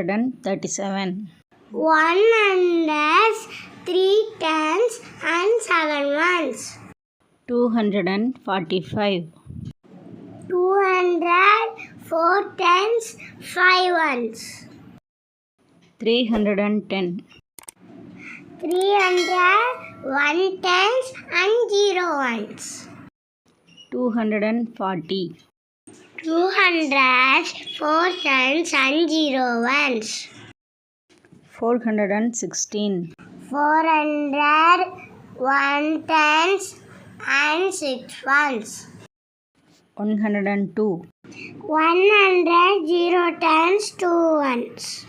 137. 100 3 tens and 7 ones. 245. 200 4 tens 5 ones. 310. 300 1 tens and 0 ones. 240. 200 4 tens and 0 ones. 416. 400 1 tens and 6 ones. 102. 100 0 tens 2 ones.